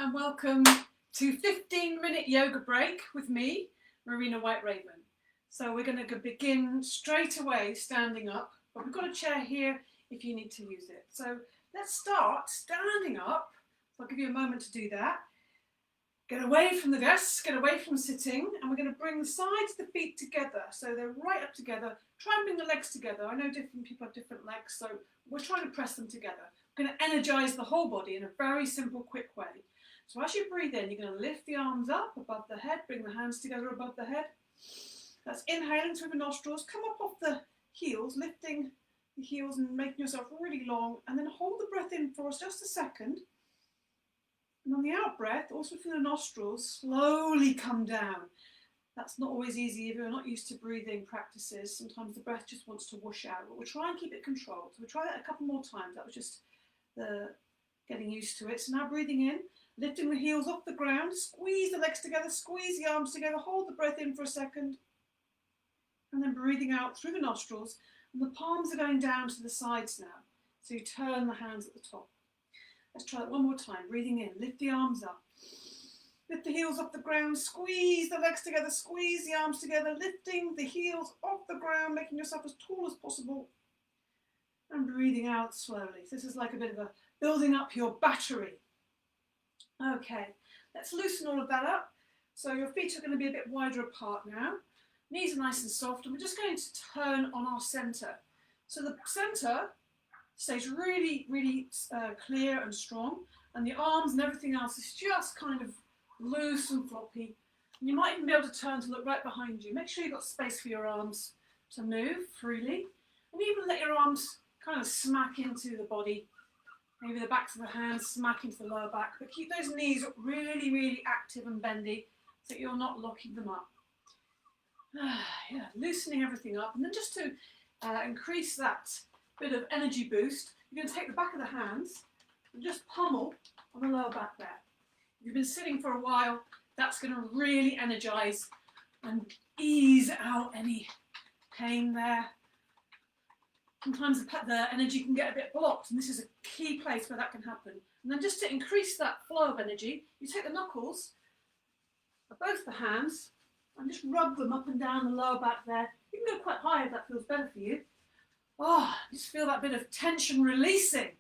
and welcome to 15-minute yoga break with me, Marina White Raven. So we're going to begin straight away standing up, but we've got a chair here if you need to use it. So let's start standing up. So I'll give you a moment to do that. Get away from the desk, get away from sitting, and we're going to bring the sides of the feet together. So they're right up together. Try and bring the legs together. I know different people have different legs, so we're trying to press them together. We're going to energize the whole body in a very simple, quick way. So as you breathe in, you're going to lift the arms up above the head, bring the hands together above the head. That's inhaling through the nostrils. Come up off the heels, lifting the heels and making yourself really long, and then hold the breath in for us just a second. And on the out breath, also through the nostrils, slowly come down. That's not always easy if you're not used to breathing practices. Sometimes the breath just wants to whoosh out, but we'll try and keep it controlled. So we'll try that a couple more times. That was just the getting used to it. So now breathing in, lifting the heels off the ground, squeeze the legs together, squeeze the arms together, hold the breath in for a second, and then breathing out through the nostrils. And the palms are going down to the sides now. So you turn the hands at the top. Let's try that one more time. Breathing in, lift the arms up. Lift the heels off the ground, squeeze the legs together, squeeze the arms together, lifting the heels off the ground, making yourself as tall as possible. And breathing out slowly. So this is like a bit of a building up your battery. Okay, let's loosen all of that up. So your feet are going to be a bit wider apart now. Knees are nice and soft, and we're just going to turn on our center. So the center stays really, really clear and strong, and the arms and everything else is just kind of loose and floppy. And you might even be able to turn to look right behind you. Make sure you've got space for your arms to move freely, and even let your arms kind of smack into the body. Maybe the backs of the hands smack into the lower back, but keep those knees really, really active and bendy so that you're not locking them up. Yeah, loosening everything up, and then just to increase that bit of energy boost, you're going to take the back of the hands and just pummel on the lower back there. If you've been sitting for a while, that's going to really energize and ease out any pain there. Sometimes the energy can get a bit blocked, and this is a key place where that can happen. And then just to increase that flow of energy, you take the knuckles of both the hands and just rub them up and down the lower back there. You can go quite high if that feels better for you. Oh, just feel that bit of tension releasing.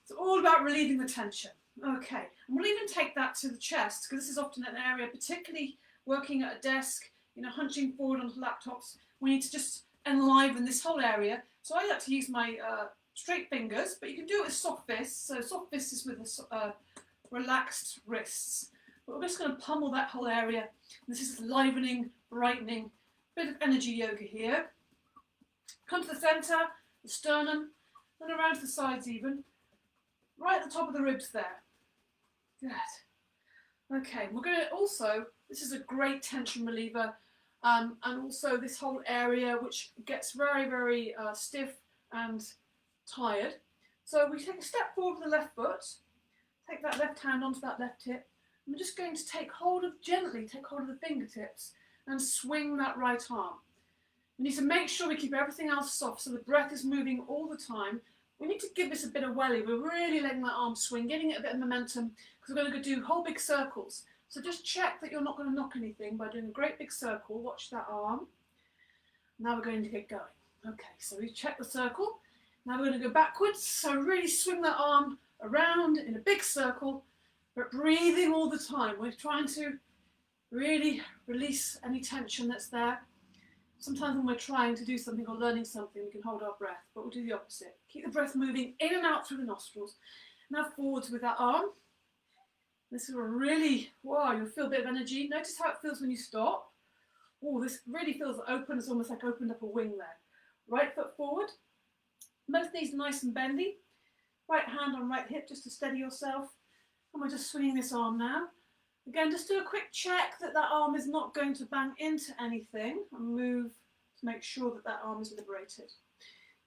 It's all about relieving the tension. Okay, and we'll even take that to the chest, because this is often an area, particularly working at a desk, hunching forward onto laptops, we need to just enliven this whole area. So I like to use my straight fingers, but you can do it with soft fists. So soft fists is with relaxed wrists. But we're just going to pummel that whole area. This is livening, brightening, bit of energy yoga here. Come to the centre, the sternum, and around to the sides even. Right at the top of the ribs there. Good. Okay, we're going to also, this is a great tension reliever, and also this whole area which gets very, very stiff and tired. So we take a step forward with the left foot, take that left hand onto that left hip, and we're just going to gently take hold of the fingertips and swing that right arm. We need to make sure we keep everything else soft so the breath is moving all the time. We need to give this a bit of welly. We're really letting that arm swing, getting it a bit of momentum, because we're going to do whole big circles. So just check that you're not going to knock anything by doing a great big circle. Watch that arm. Now we're going to get going. Okay, so we check the circle. Now we're going to go backwards. So really swing that arm around in a big circle, but breathing all the time. We're trying to really release any tension that's there. Sometimes when we're trying to do something or learning something, we can hold our breath, but we'll do the opposite. Keep the breath moving in and out through the nostrils. Now forwards with that arm. This is a really, wow, you'll feel a bit of energy. Notice how it feels when you stop. Oh, this really feels open. It's almost like opened up a wing there. Right foot forward. Both knees nice and bendy. Right hand on right hip just to steady yourself. And we're just swinging this arm now. Again, just do a quick check that that arm is not going to bang into anything, and move to make sure that that arm is liberated.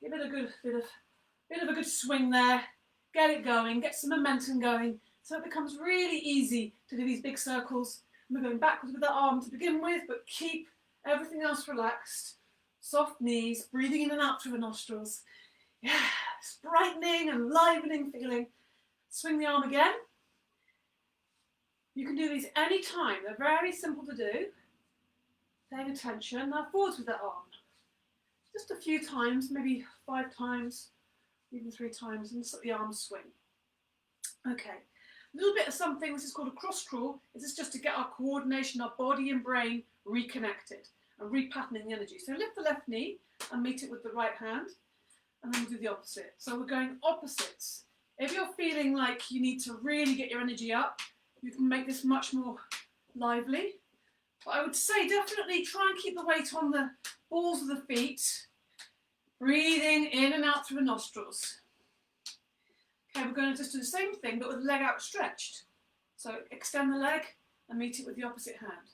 Give it a good bit of a good swing there. Get it going, get some momentum going, so it becomes really easy to do these big circles. And we're going backwards with that arm to begin with, but keep everything else relaxed. Soft knees, breathing in and out through the nostrils. Yes, brightening and livening feeling. Swing the arm again. You can do these any time. They're very simple to do. Paying attention. Now forwards with that arm. Just a few times, maybe 5 times, even 3 times, and just let the arms swing. Okay. A little bit of something, this is called a cross crawl. This is just to get our coordination, our body and brain reconnected and repatterning the energy. So lift the left knee and meet it with the right hand, and then we'll do the opposite. So we're going opposites. If you're feeling like you need to really get your energy up, you can make this much more lively. But I would say definitely try and keep the weight on the balls of the feet, breathing in and out through the nostrils. Okay, we're going to just do the same thing but with the leg outstretched. So extend the leg and meet it with the opposite hand.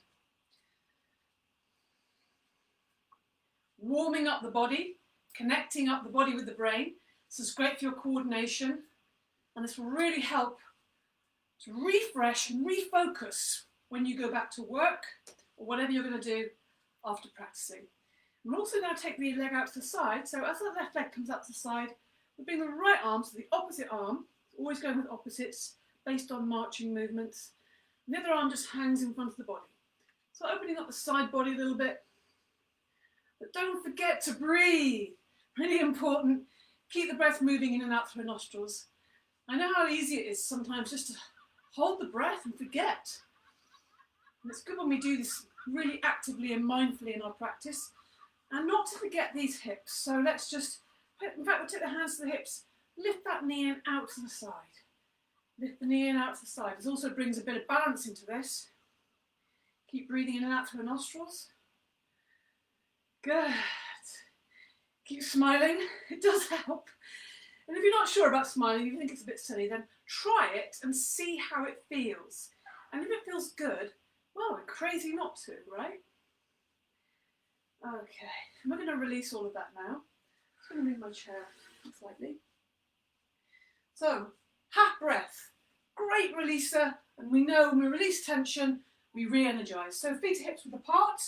Warming up the body, connecting up the body with the brain. This is great for your coordination, and this will really help to refresh and refocus when you go back to work or whatever you're going to do after practicing. We're also going to take the leg out to the side, so as the left leg comes out to the side, we bring the right arm to the opposite arm, always going with opposites based on marching movements. And the other arm just hangs in front of the body. So opening up the side body a little bit. But don't forget to breathe. Really important. Keep the breath moving in and out through the nostrils. I know how easy it is sometimes just to hold the breath and forget. And it's good when we do this really actively and mindfully in our practice. And not to forget these hips. So let's just, in fact, we'll take the hands to the hips, lift that knee in out to the side. Lift the knee in out to the side. This also brings a bit of balance into this. Keep breathing in and out through the nostrils. Good. Keep smiling. It does help. And if you're not sure about smiling, if you think it's a bit silly, then try it and see how it feels. And if it feels good, well, we're crazy not to, right? Okay, I'm going to release all of that now. I'm going to move my chair slightly. So, half breath. Great releaser. And we know when we release tension, we re-energise. So feet to hips width apart,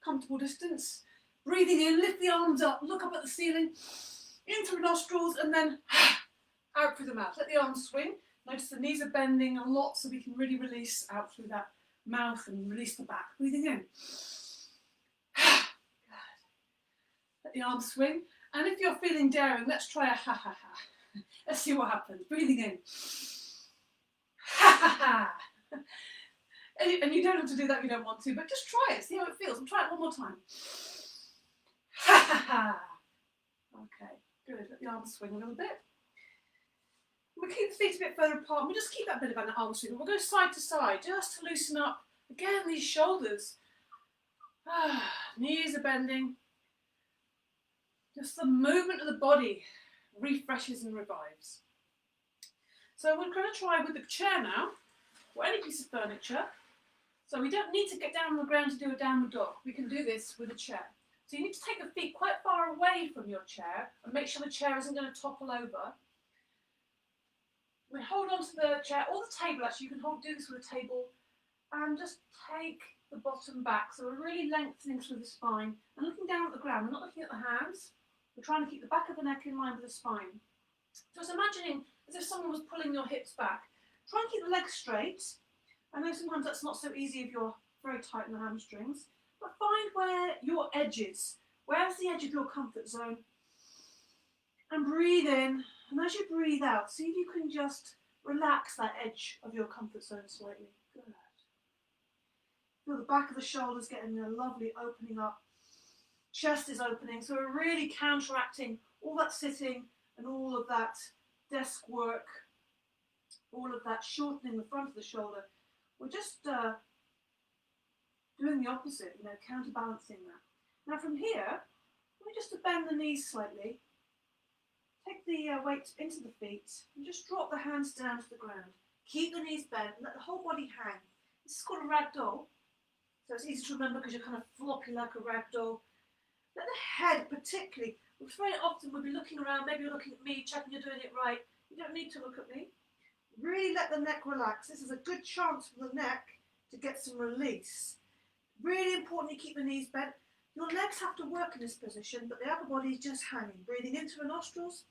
comfortable distance. Breathing in, lift the arms up, look up at the ceiling, in through nostrils, and then out through the mouth. Let the arms swing. Notice the knees are bending a lot so we can really release out through that mouth and release the back. Breathing in. Let the arms swing. And if you're feeling daring, let's try a ha ha ha. Let's see what happens. Breathing in. Ha ha ha. And you don't have to do that if you don't want to, but just try it, see how it feels. And try it one more time. Ha ha ha. Okay, good. Let the arms swing a little bit. We'll keep the feet a bit further apart. We'll just keep that bit of an arm swing. We'll go side to side just to loosen up. Again, these shoulders. Knees are bending. Just the movement of the body refreshes and revives. So we're going to try with the chair now, or any piece of furniture. So we don't need to get down on the ground to do a downward dog. We can do this with a chair. So you need to take the feet quite far away from your chair and make sure the chair isn't going to topple over. We hold on to the chair or the table, actually. You can do this with a table and just take the bottom back. So we're really lengthening through the spine and looking down at the ground. We're not looking at the hands. We're trying to keep the back of the neck in line with the spine. So it's imagining as if someone was pulling your hips back. Try and keep the legs straight. I know sometimes that's not so easy if you're very tight in the hamstrings. But find where your edge is. Where's the edge of your comfort zone? And breathe in. And as you breathe out, see if you can just relax that edge of your comfort zone slightly. Good. Feel the back of the shoulders getting a lovely opening up. Chest is opening. So we're really counteracting all that sitting and all of that desk work, all of that shortening the front of the shoulder. We're just doing the opposite, counterbalancing that. Now from here, we just bend the knees slightly, take the weight into the feet, and just drop the hands down to the ground. Keep the knees bent, and let the whole body hang. This is called a rag doll, so it's easy to remember because you're kind of floppy like a rag doll. Let the head particularly, very often we'll be looking around, maybe you're looking at me, checking you're doing it right. You don't need to look at me. Really let the neck relax. This is a good chance for the neck to get some release. Really important you keep the knees bent. Your legs have to work in this position, but the upper body is just hanging. Breathing into the nostrils.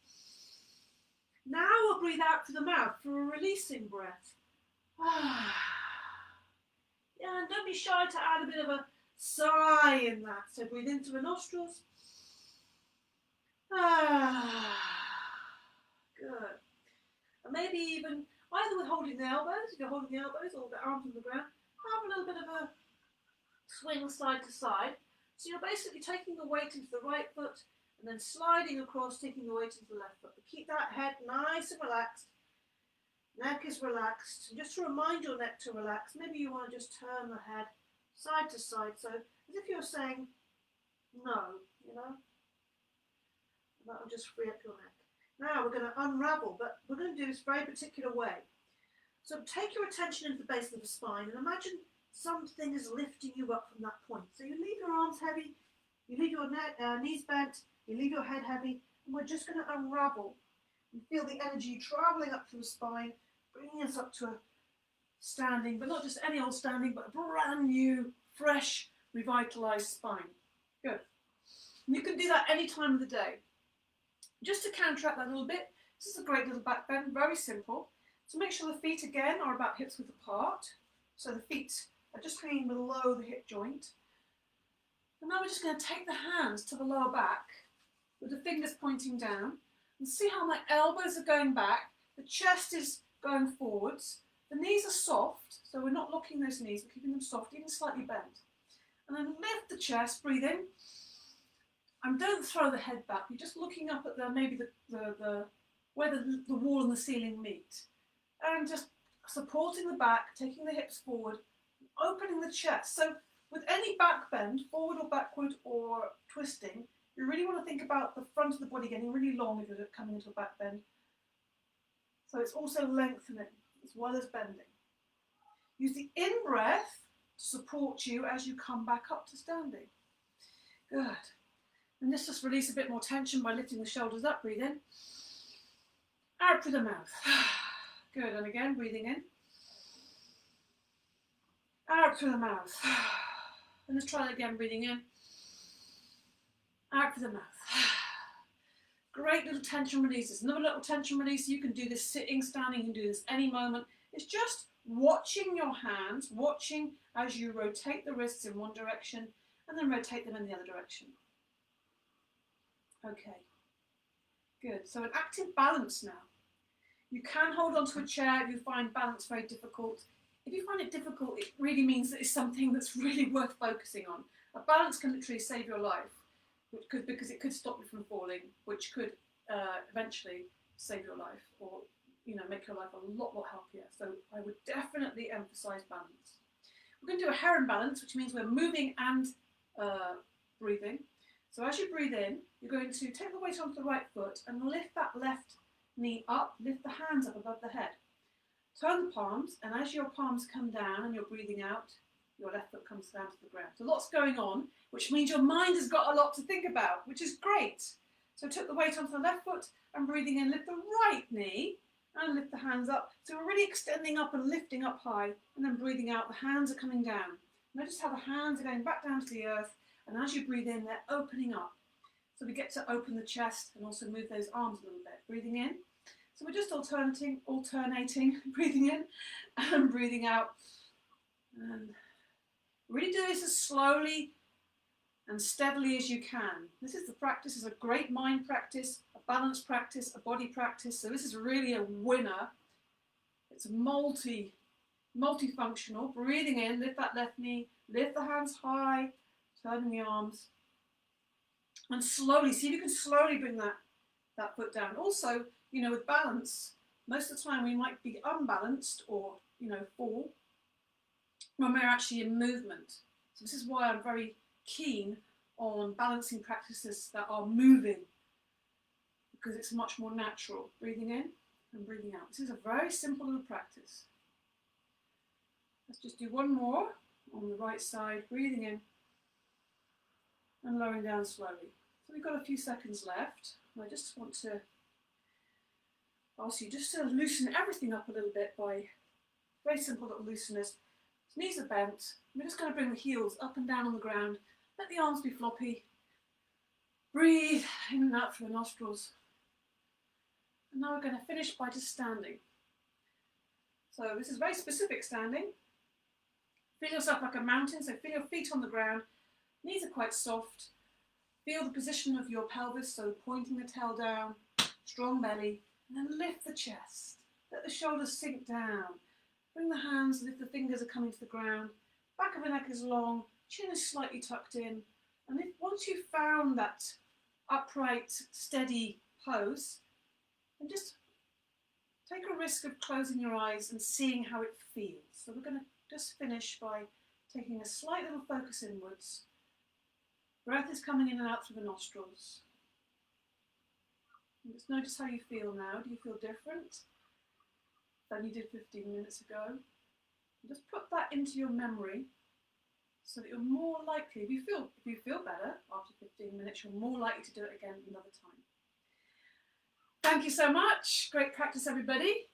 Now we'll breathe out through the mouth for a releasing breath. be shy to add a bit of a sigh in that. So breathe in through the nostrils. Good. And maybe even either with holding the elbows, if you're holding the elbows or the arms on the ground, have a little bit of a swing side to side. So you're basically taking the weight into the right foot and then sliding across, taking the weight into the left foot. But keep that head nice and relaxed. Neck is relaxed. And just to remind your neck to relax, maybe you want to just turn the head side to side. So as if you're saying no, you know. And that'll just free up your neck. Now we're going to unravel, but we're going to do this very particular way. So take your attention into the base of the spine and imagine something is lifting you up from that point. So you leave your arms heavy, you leave your knees bent, you leave your head heavy, and we're just going to unravel. You feel the energy traveling up through the spine, bringing us up to a standing, but not just any old standing, but a brand new, fresh, revitalized spine. Good. And you can do that any time of the day. Just to counteract that a little bit, this is a great little back bend, very simple. So make sure the feet again are about hips width apart. So the feet are just hanging below the hip joint. And now we're just going to take the hands to the lower back with the fingers pointing down and see how my elbows are going back, the chest is going forwards, the knees are soft, so we're not locking those knees, we're keeping them soft, even slightly bent. And then lift the chest, breathe in. And don't throw the head back. You're just looking up at where the wall and the ceiling meet. And just supporting the back, taking the hips forward, opening the chest. So with any back bend, forward or backward or twisting, you really want to think about the front of the body getting really long if you're coming into a back bend. So it's also lengthening as well as bending. Use the in-breath to support you as you come back up to standing. Good. And let's just release a bit more tension by lifting the shoulders up. Breathe in. Out through the mouth. Good. And again, breathing in. Out through the mouth. And let's try that again. Breathing in. Out through the mouth. Great little tension releases. Another little tension release. You can do this sitting, standing. You can do this any moment. It's just watching your hands, watching as you rotate the wrists in one direction and then rotate them in the other direction. Okay, good. So an active balance now. You can hold onto a chair if you find balance very difficult. If you find it difficult, it really means that it's something that's really worth focusing on. A balance can literally save your life, because it could stop you from falling, which could eventually save your life, or make your life a lot healthier. So I would definitely emphasize balance. We're going to do a heron balance, which means we're moving and breathing. So as you breathe in, you're going to take the weight onto the right foot and lift that left knee up, lift the hands up above the head. Turn the palms, and as your palms come down and you're breathing out, your left foot comes down to the ground. So lots going on, which means your mind has got a lot to think about, which is great. So took the weight onto the left foot and breathing in, lift the right knee and lift the hands up. So we're really extending up and lifting up high, and then breathing out, the hands are coming down. Notice how the hands are going back down to the earth, and as you breathe in, they're opening up. So we get to open the chest and also move those arms a little bit. Breathing in. So we're just alternating, breathing in and breathing out. And really do this as slowly and steadily as you can. This is the practice. This is a great mind practice, a balance practice, a body practice. So this is really a winner. It's multifunctional. Breathing in, lift that left knee, lift the hands high, turning the arms. And slowly, see if you can slowly bring that foot down. Also, with balance, most of the time we might be unbalanced or, fall when we're actually in movement. So this is why I'm very keen on balancing practices that are moving, because it's much more natural. Breathing in and breathing out. This is a very simple little practice. Let's just do one more on the right side. Breathing in and lowering down slowly. So we've got a few seconds left. I just want to ask you just to loosen everything up a little bit by very simple little looseners. Knees are bent. We're just going to bring the heels up and down on the ground. Let the arms be floppy. Breathe in and out through the nostrils. And now we're going to finish by just standing. So this is very specific standing. Feel yourself like a mountain, so feel your feet on the ground, knees are quite soft. Feel the position of your pelvis, so pointing the tail down, strong belly, and then lift the chest. Let the shoulders sink down. Bring the hands as if the fingers are coming to the ground. Back of the neck is long, chin is slightly tucked in. And once you've found that upright, steady pose, then just take a risk of closing your eyes and seeing how it feels. So we're going to just finish by taking a slight little focus inwards. Breath is coming in and out through the nostrils. And just notice how you feel now. Do you feel different than you did 15 minutes ago? And just put that into your memory so that you're more likely, if you feel better after 15 minutes, you're more likely to do it again another time. Thank you so much. Great practice, everybody.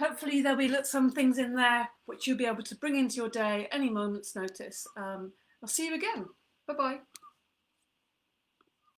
Hopefully there'll be some things in there which you'll be able to bring into your day any moment's notice. I'll see you again. Bye-bye.